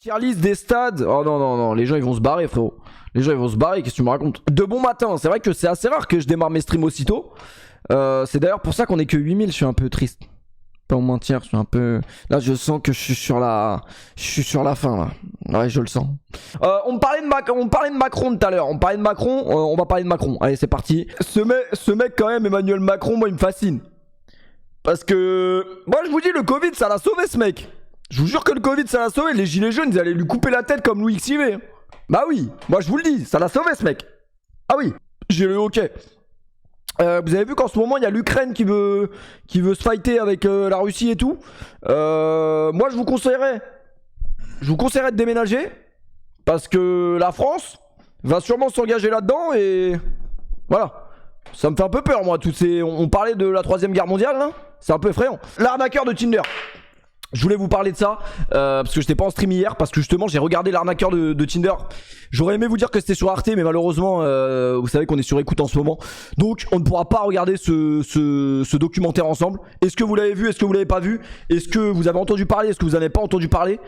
Tier list des stades. Oh non, non, non, les gens ils vont se barrer, frérot. Les gens ils vont se barrer, qu'est-ce que tu me racontes? De bon matin, c'est vrai que c'est assez rare que je démarre mes streams aussitôt. C'est d'ailleurs pour ça qu'on est que 8000, je suis un peu triste. Pas au mentir, je suis un peu... Là je sens que je suis sur la fin là. Ouais, je le sens. On parlait de Macron tout à l'heure. On parlait de Macron, on va parler de Macron. Allez, c'est parti. Ce mec quand même, Emmanuel Macron, moi il me fascine. Parce que... Moi je vous dis, le Covid ça l'a sauvé ce mec. Je vous jure que le Covid ça l'a sauvé. Les gilets jaunes ils allaient lui couper la tête comme Louis XIV. Bah oui, moi je vous le dis, ça l'a sauvé ce mec. Ah oui, j'ai le hockey. Vous avez vu qu'en ce moment il y a l'Ukraine qui veut se fighter avec la Russie et tout. Moi je vous conseillerais de déménager. Parce que la France va sûrement s'engager là-dedans et... Voilà. Ça me fait un peu peur moi, on parlait de la 3ème guerre mondiale là. C'est un peu effrayant. L'arnaqueur de Tinder. Je voulais vous parler de ça parce que j'étais pas en stream hier, parce que justement j'ai regardé l'arnaqueur de Tinder. J'aurais aimé vous dire que c'était sur Arte, mais malheureusement vous savez qu'on est sur écoute en ce moment, donc on ne pourra pas regarder ce documentaire ensemble. Est-ce que vous l'avez vu? Est-ce que vous l'avez pas vu? Est-ce que vous avez entendu parler? Est-ce que vous n'avez pas entendu parler?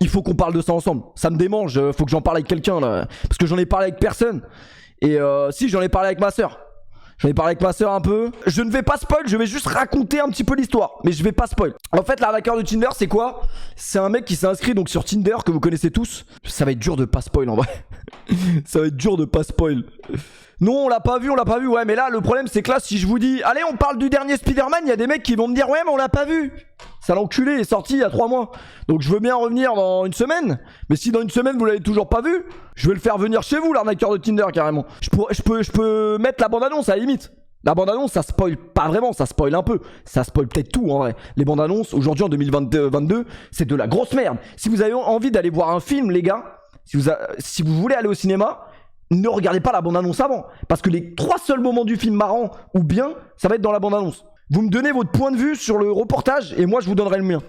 Il faut qu'on parle de ça ensemble. Ça me démange, faut que j'en parle avec quelqu'un là, parce que j'en ai parlé avec personne. Et si, j'en ai parlé avec ma soeur. J'en ai parlé avec ma soeur un peu. Je ne vais pas spoil, je vais juste raconter un petit peu l'histoire. Mais je vais pas spoil. En fait, l'arnaqueur de Tinder, c'est quoi? C'est un mec qui s'est inscrit donc sur Tinder, que vous connaissez tous. Ça va être dur de pas spoil en vrai. Ça va être dur de pas spoil. Non, on l'a pas vu. Ouais, mais là, le problème, c'est que là, si je vous dis, allez, on parle du dernier Spider-Man, il y a des mecs qui vont me dire, ouais, mais on l'a pas vu. Ça l'enculé est sorti il y a 3 mois. Donc je veux bien revenir dans une semaine. Mais si dans une semaine vous l'avez toujours pas vu, je vais le faire venir chez vous, l'arnaqueur de Tinder, carrément. Je peux mettre la bande-annonce à la limite. La bande-annonce, ça spoil pas vraiment, ça spoil un peu. Ça spoil peut-être tout en vrai. Les bandes-annonces, aujourd'hui en 2022, c'est de la grosse merde. Si vous avez envie d'aller voir un film, les gars, si vous voulez aller au cinéma, ne regardez pas la bande-annonce avant. Parce que les 3 seuls moments du film marrants ou bien, ça va être dans la bande-annonce. Vous me donnez votre point de vue sur le reportage et moi je vous donnerai le mien.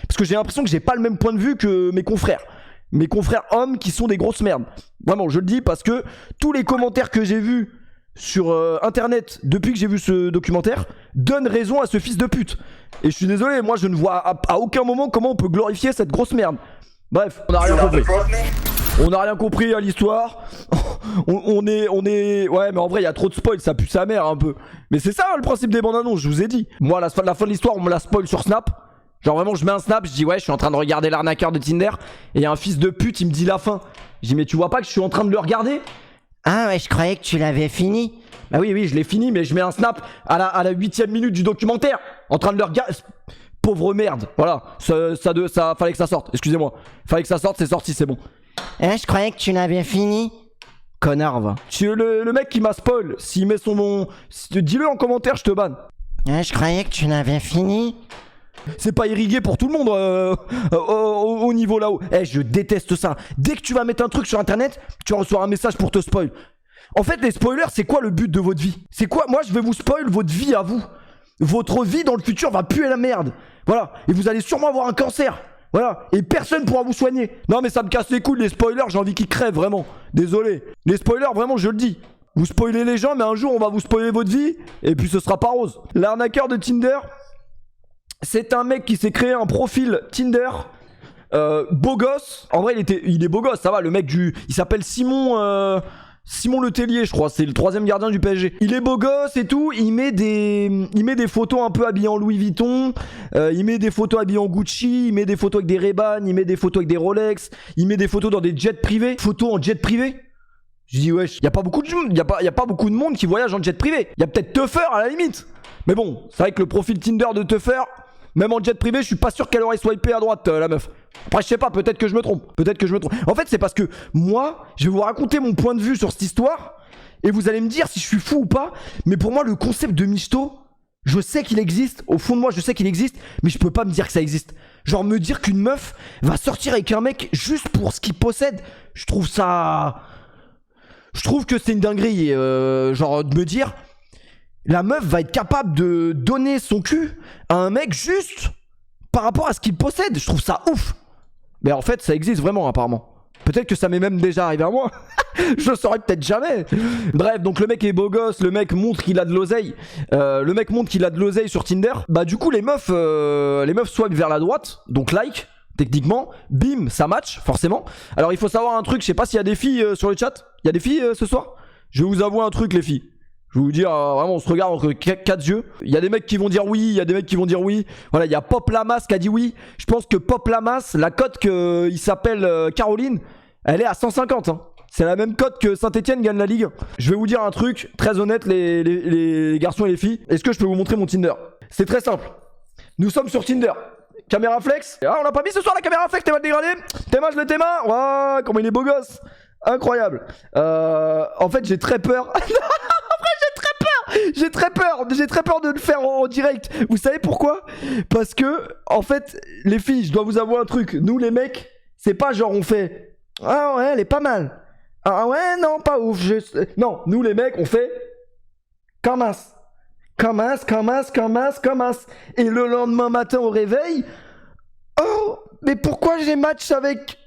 Parce que j'ai l'impression que j'ai pas le même point de vue que mes confrères. Mes confrères hommes qui sont des grosses merdes. Vraiment, je le dis parce que tous les commentaires que j'ai vus sur internet depuis que j'ai vu ce documentaire donnent raison à ce fils de pute. Et je suis désolé, moi je ne vois à aucun moment comment on peut glorifier cette grosse merde. Bref, on n'a rien compris. On n'a rien compris à l'histoire. On est... Ouais, mais en vrai, il y a trop de spoil, ça pue sa mère un peu. Mais c'est ça le principe des bandes annonces, je vous ai dit. Moi, la fin de l'histoire, on me la spoil sur Snap. Genre vraiment, je mets un Snap, je dis ouais, je suis en train de regarder l'arnaqueur de Tinder. Et il y a un fils de pute, il me dit la fin. Je dis mais tu vois pas que je suis en train de le regarder? Ah ouais, je croyais que tu l'avais fini. Bah oui, je l'ai fini, mais je mets un Snap à la 8ème minute du documentaire. En train de le regarder... Pauvre merde, voilà. Ça fallait que ça sorte, excusez-moi. Fallait que ça sorte, c'est sorti, c'est bon. Ah, je croyais que tu l'avais fini. Connard, va. Le mec qui m'a spoil, s'il met son nom... Dis-le en commentaire, je te banne. Ah, je croyais que tu l'avais fini. C'est pas irrigué pour tout le monde au niveau là-haut. Eh, je déteste ça. Dès que tu vas mettre un truc sur internet, tu vas recevoir un message pour te spoil. En fait, les spoilers, c'est quoi le but de votre vie? C'est quoi? Moi, je vais vous spoil votre vie à vous. Votre vie dans le futur va puer la merde. Voilà. Et vous allez sûrement avoir un cancer. Voilà. Et personne pourra vous soigner. Non, mais ça me casse les couilles, les spoilers. J'ai envie qu'ils crèvent, vraiment. Désolé. Les spoilers, vraiment, je le dis. Vous spoilez les gens, mais un jour, on va vous spoiler votre vie. Et puis, ce sera pas rose. L'arnaqueur de Tinder, c'est un mec qui s'est créé un profil Tinder. Beau gosse. En vrai, il est beau gosse, ça va. Le mec il s'appelle Simon Letellier, je crois, c'est le 3ème gardien du PSG. Il est beau gosse et tout, il met des photos un peu habillées en Louis Vuitton, il met des photos habillées en Gucci, il met des photos avec des Ray-Ban, il met des photos avec des Rolex, il met des photos dans des jets privés. Photos en jet privé? Je dis wesh, y a pas beaucoup de monde qui voyage en jet privé. Y a peut-être Tuffer à la limite. Mais bon, c'est vrai que le profil Tinder de Tuffer, même en jet privé, je suis pas sûr qu'elle aurait swipé à droite, la meuf. Après, je sais pas, peut-être que je me trompe. En fait, c'est parce que moi, je vais vous raconter mon point de vue sur cette histoire. Et vous allez me dire si je suis fou ou pas. Mais pour moi, le concept de michto, je sais qu'il existe. Au fond de moi, je sais qu'il existe. Mais je peux pas me dire que ça existe. Genre, me dire qu'une meuf va sortir avec un mec juste pour ce qu'il possède. Je trouve que c'est une dinguerie. Genre, de me dire... La meuf va être capable de donner son cul à un mec juste par rapport à ce qu'il possède. Je trouve ça ouf. Mais en fait, ça existe vraiment apparemment. Peut-être que ça m'est même déjà arrivé à moi. Je le saurais peut-être jamais. Bref, donc le mec est beau gosse, le mec montre qu'il a de l'oseille. Le mec montre qu'il a de l'oseille sur Tinder. Bah du coup les meufs swipent vers la droite, donc like. techniquement, bim, ça match, forcément. Alors il faut savoir un truc, je sais pas s'il y a des filles sur le chat. Il y a des filles ce soir? Je vais vous avouer un truc, les filles. Je vais vous dire, vraiment, on se regarde entre 4 yeux. Il y a des mecs qui vont dire oui, il y a des mecs qui vont dire oui. Voilà, il y a Pop Lamas qui a dit oui. Je pense que Pop Lamas, la cote qu'il s'appelle Caroline, elle est à 150. Hein. C'est la même cote que Saint-Etienne gagne la Ligue. Je vais vous dire un truc, très honnête, les garçons et les filles. Est-ce que je peux vous montrer mon Tinder? C'est très simple. Nous sommes sur Tinder. Caméra flex. Ah, on l'a pas mis ce soir la caméra flex, t'es mal dégradé. Théma, je le Théma. Ouais, comment il est beau gosse. Incroyable. En fait, j'ai très peur. J'ai très peur de le faire en direct. Vous savez pourquoi? Parce que, en fait, les filles, je dois vous avouer un truc. Nous, les mecs, c'est pas genre on fait ah ouais, elle est pas mal. Ah ouais, non, pas ouf. Non, nous, les mecs, on fait comme as. Et le lendemain matin au réveil, oh, mais pourquoi j'ai match avec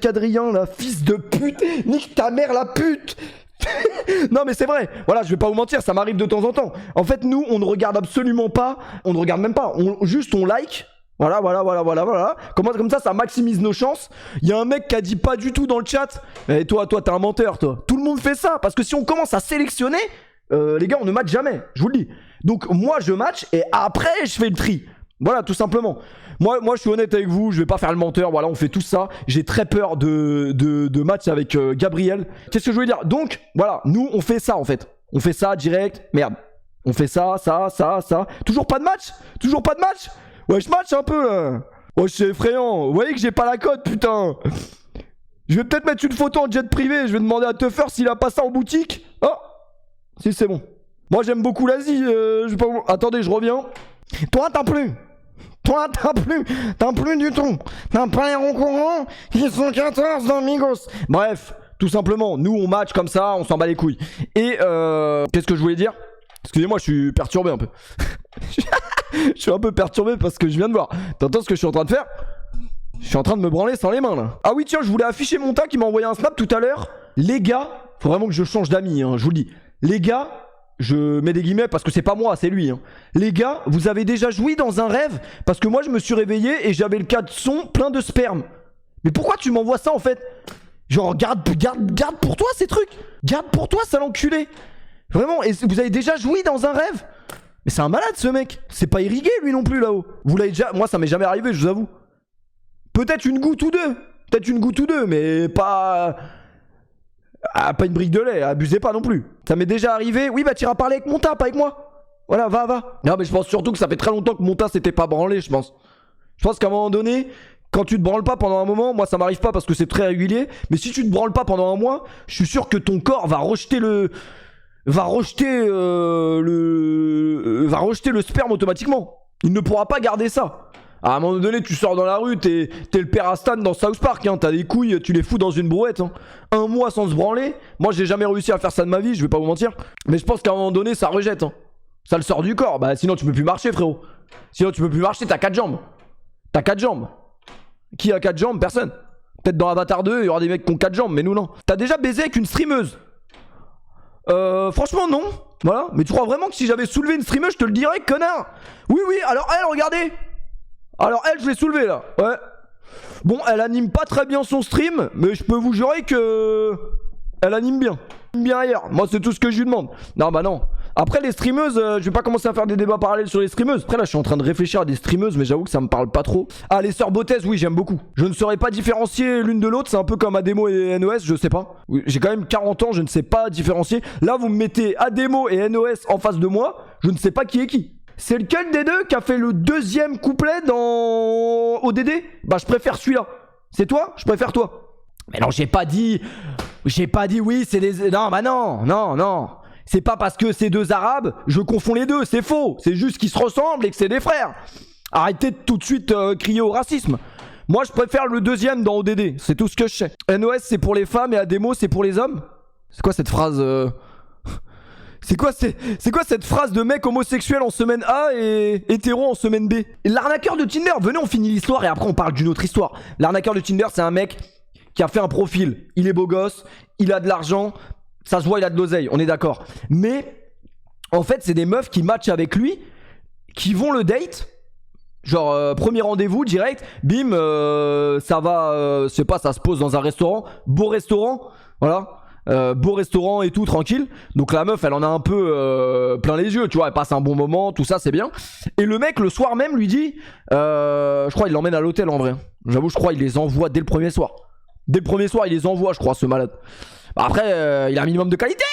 Adrien, là, fils de pute? Nique ta mère, la pute. Non mais c'est vrai, voilà, je vais pas vous mentir, ça m'arrive de temps en temps. En fait, nous, on ne regarde absolument pas, on ne regarde même pas, juste on like. Voilà. Comme ça maximise nos chances. Il y a un mec qui a dit pas du tout dans le chat. Et toi, t'es un menteur, toi. Tout le monde fait ça, parce que si on commence à sélectionner, les gars, on ne match jamais, je vous le dis. Donc moi, je match et après, je fais le tri. Voilà, tout simplement. Moi, je suis honnête avec vous, je vais pas faire le menteur. Voilà, on fait tout ça. J'ai très peur de match avec Gabriel. Qu'est-ce que je voulais dire? Donc, voilà, nous, on fait ça en fait. On fait ça direct. Merde. On fait ça. Toujours pas de match? Ouais, je match un peu là. Ouais, c'est effrayant. Vous voyez que j'ai pas la cote, putain. Je vais peut-être mettre une photo en jet privé. Je vais demander à Tuffer s'il a pas ça en boutique. Oh, si c'est bon. Moi, j'aime beaucoup l'Asie. Attendez, je reviens. Toi, t'as plus du tout. T'as pas les ronds courants. Ils sont 14 dans Migos. Bref, tout simplement, nous on match comme ça, on s'en bat les couilles. Et qu'est-ce que je voulais dire? Excusez-moi, je suis perturbé un peu. Je suis un peu perturbé parce que je viens de voir. T'entends ce que je suis en train de faire? Je suis en train de me branler sans les mains là. Ah oui, tiens, je voulais afficher mon tas qui m'a envoyé un snap tout à l'heure. Les gars, faut vraiment que je change d'amis, hein, je vous le dis. Les gars, je mets des guillemets parce que c'est pas moi, c'est lui. Hein. Les gars, vous avez déjà joui dans un rêve? Parce que moi, je me suis réveillé et j'avais le caleçon plein de sperme. Mais pourquoi tu m'envoies ça en fait? Genre, garde pour toi ces trucs. Garde pour toi, sale enculé. Vraiment, et vous avez déjà joui dans un rêve? Mais c'est un malade ce mec. C'est pas irrigué lui non plus là-haut. Vous l'avez déjà... Moi, ça m'est jamais arrivé, je vous avoue. Peut-être une goutte ou deux. Mais pas... Ah, pas une brique de lait, abusez pas non plus. Ça m'est déjà arrivé. Oui, bah t'iras parler avec mon tas, pas avec moi. Voilà, va. Non, mais je pense surtout que ça fait très longtemps que mon tas s'était pas branlé, je pense. Je pense qu'à un moment donné, quand tu te branles pas pendant un moment, moi ça m'arrive pas parce que c'est très régulier, mais si tu te branles pas pendant un mois, je suis sûr que ton corps va rejeter le sperme automatiquement. Il ne pourra pas garder ça. À un moment donné, tu sors dans la rue, t'es le père Astan dans South Park, hein. T'as des couilles, tu les fous dans une brouette. Hein. Un mois sans se branler. Moi, j'ai jamais réussi à faire ça de ma vie, je vais pas vous mentir. Mais je pense qu'à un moment donné, ça rejette. Hein. Ça le sort du corps. Bah, sinon, tu peux plus marcher, frérot. Sinon, tu peux plus marcher, t'as 4 jambes. Qui a 4 jambes? Personne. Peut-être dans Avatar 2, il y aura des mecs qui ont 4 jambes, mais nous, non. T'as déjà baisé avec une streameuse? Franchement, non. Voilà. Mais tu crois vraiment que si j'avais soulevé une streameuse, je te le dirais, connard? Oui, alors elle, regardez. Alors elle, je l'ai soulevée là, ouais. Bon, elle anime pas très bien son stream, mais je peux vous jurer que... Elle anime bien. Bien ailleurs, moi c'est tout ce que je lui demande. Non, bah non. Après les streameuses, je vais pas commencer à faire des débats parallèles sur les streameuses. Après là, je suis en train de réfléchir à des streameuses, mais j'avoue que ça me parle pas trop. Ah, les sœurs Bottez, oui, j'aime beaucoup. Je ne saurais pas différencier l'une de l'autre, c'est un peu comme Ademo et NOS, je sais pas. J'ai quand même 40 ans, je ne sais pas différencier. Là, vous me mettez Ademo et NOS en face de moi, je ne sais pas qui est qui. C'est lequel des deux qui a fait le deuxième couplet dans ODD? Bah je préfère celui-là. C'est toi? Je préfère toi. Mais non, j'ai pas dit oui, c'est des... Non, bah non. C'est pas parce que c'est deux arabes, je confonds les deux, c'est faux. C'est juste qu'ils se ressemblent et que c'est des frères. Arrêtez de tout de suite crier au racisme. Moi je préfère le deuxième dans ODD, c'est tout ce que je sais. NOS c'est pour les femmes et Ademo c'est pour les hommes? C'est quoi cette phrase C'est quoi cette phrase de mec homosexuel en semaine A et hétéro en semaine B? L'arnaqueur de Tinder, venez on finit l'histoire et après on parle d'une autre histoire. L'arnaqueur de Tinder c'est un mec qui a fait un profil. Il est beau gosse, il a de l'argent, ça se voit il a de l'oseille, on est d'accord. Mais en fait c'est des meufs qui matchent avec lui, qui vont le date. Genre premier rendez-vous direct, bim, ça va, je sais pas, ça se pose dans un restaurant, beau restaurant, voilà. Beau restaurant et tout, tranquille. Donc la meuf, elle en a un peu plein les yeux, tu vois, elle passe un bon moment, tout ça, c'est bien. Et le mec, le soir même, lui dit, je crois, il l'emmène à l'hôtel en vrai. J'avoue, je crois, il les envoie dès le premier soir. Dès le premier soir, il les envoie, je crois, ce malade. Après, il a un minimum de qualité.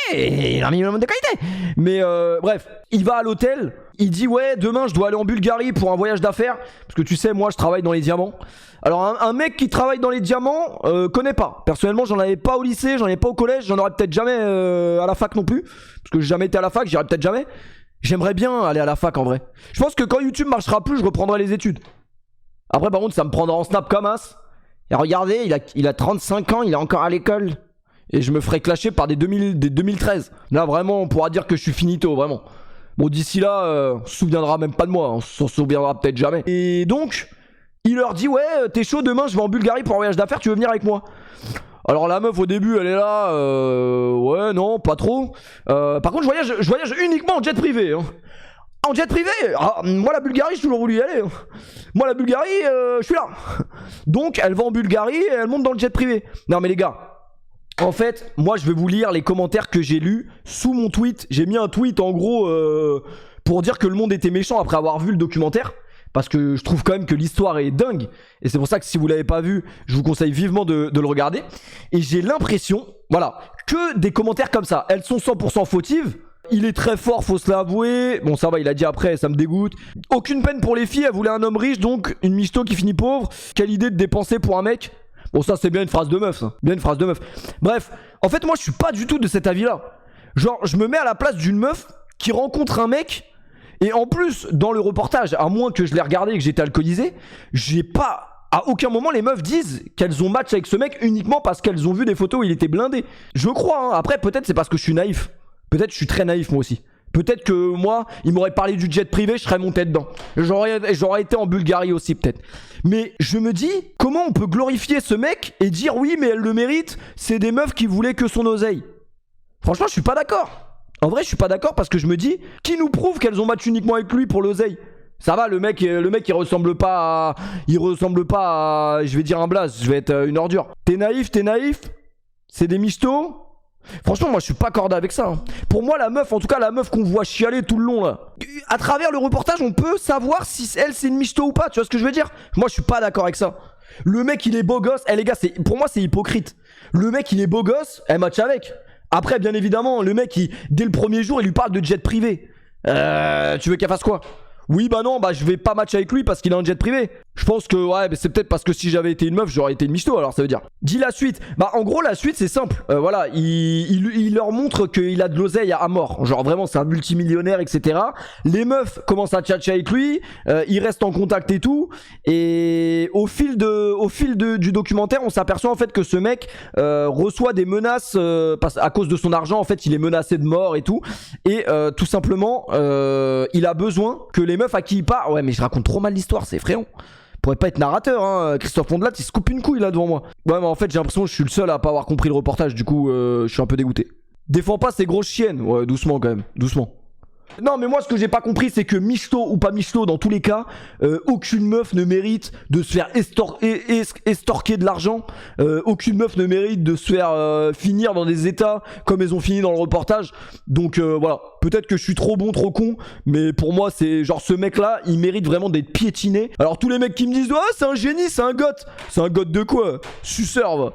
Mais bref, il va à l'hôtel. Il dit ouais, demain je dois aller en Bulgarie pour un voyage d'affaires. Parce que tu sais, moi je travaille dans les diamants. Alors un mec qui travaille dans les diamants, connais pas. Personnellement, j'en avais pas au lycée, j'en avais pas au collège, j'en aurais peut-être jamais à la fac non plus. Parce que j'ai jamais été à la fac, j'irai peut-être jamais. J'aimerais bien aller à la fac en vrai. Je pense que quand YouTube marchera plus, je reprendrai les études. Après par contre, ça me prendra en snap comme as. Et regardez, il a 35 ans, il est encore à l'école. Et je me ferai clasher par des 2013. Là vraiment on pourra dire que je suis finito, vraiment. Bon d'ici là, on se souviendra même pas de moi, on s'en souviendra peut-être jamais. Et donc, il leur dit ouais t'es chaud, demain je vais en Bulgarie pour un voyage d'affaires, tu veux venir avec moi? Alors la meuf au début elle est là, ouais non pas trop. Par contre je voyage uniquement en jet privé. Hein. En jet privé, moi la Bulgarie j'ai toujours voulu y aller. Moi la Bulgarie je suis là. Donc elle va en Bulgarie et elle monte dans le jet privé. Non mais les gars, en fait, moi je vais vous lire les commentaires que j'ai lus sous mon tweet. J'ai mis un tweet en gros pour dire que le monde était méchant après avoir vu le documentaire. Parce que je trouve quand même que l'histoire est dingue. Et c'est pour ça que si vous l'avez pas vu, je vous conseille vivement de le regarder. Et j'ai l'impression, voilà, que des commentaires comme ça, elles sont 100% fautives. Il est très fort, faut se l'avouer. Bon ça va, il a dit après, ça me dégoûte. Aucune peine pour les filles, elle voulait un homme riche, donc une michto qui finit pauvre. Quelle idée de dépenser pour un mec. Bon ça c'est bien une phrase de meuf, ça. Bien une phrase de meuf. Bref, en fait moi je suis pas du tout de cet avis là. Genre je me mets à la place d'une meuf qui rencontre un mec. Et en plus dans le reportage, à moins que je l'ai regardé et que j'étais alcoolisé, j'ai pas... À aucun moment les meufs disent qu'elles ont match avec ce mec uniquement parce qu'elles ont vu des photos où il était blindé. Je crois, hein. Après peut-être c'est parce que je suis naïf. Peut-être je suis très naïf moi aussi. Peut-être que moi, il m'aurait parlé du jet privé, je serais monté dedans. J'aurais été en Bulgarie aussi peut-être. Mais je me dis, comment on peut glorifier ce mec et dire oui mais elle le mérite, c'est des meufs qui voulaient que son oseille. Franchement je suis pas d'accord. En vrai je suis pas d'accord parce que je me dis, qui nous prouve qu'elles ont match uniquement avec lui pour l'oseille? Ça va, le mec il ressemble pas à... je vais dire un blaze, je vais être une ordure. T'es naïf, c'est des michtos. Franchement moi je suis pas cordé avec ça. Pour moi la meuf, en tout cas la meuf qu'on voit chialer tout le long là, à travers le reportage on peut savoir si elle c'est une michto ou pas. Tu vois ce que je veux dire? Moi je suis pas d'accord avec ça. Le mec il est beau gosse. Les gars, pour moi c'est hypocrite. Le mec il est beau gosse, elle match avec. Après bien évidemment le mec dès le premier jour il lui parle de jet privé. Tu veux qu'elle fasse quoi? Oui bah non, bah je vais pas matcher avec lui parce qu'il a un jet privé. Je pense que ouais, mais c'est peut-être parce que si j'avais été une meuf, j'aurais été une michto, alors ça veut dire. Dis la suite. Bah en gros la suite c'est simple. Voilà, il leur montre qu'il a de l'oseille à mort. Genre vraiment c'est un multimillionnaire, etc. Les meufs commencent à tchatcher avec lui, ils restent en contact et tout. Et au fil du documentaire, on s'aperçoit en fait que ce mec reçoit des menaces à cause de son argent. En fait, il est menacé de mort et tout. Et tout simplement, il a besoin que les meufs à qui il part... Ouais mais je raconte trop mal l'histoire, c'est effrayant. Pourrait pas être narrateur, hein. Christophe Pondelat il se coupe une couille là devant moi. Ouais mais en fait j'ai l'impression que je suis le seul à pas avoir compris le reportage. Du coup je suis un peu dégoûté. Défends pas ces grosses chiennes. Ouais doucement quand même, doucement. Non mais moi ce que j'ai pas compris c'est que michto ou pas michto, dans tous les cas aucune meuf ne mérite de se faire estorquer de l'argent. Aucune meuf ne mérite de se faire finir dans des états comme elles ont fini dans le reportage. Donc voilà, peut-être que je suis trop bon, trop con, mais pour moi c'est genre ce mec là il mérite vraiment d'être piétiné. Alors tous les mecs qui me disent ah c'est un génie, c'est un goth de quoi? Suceur va.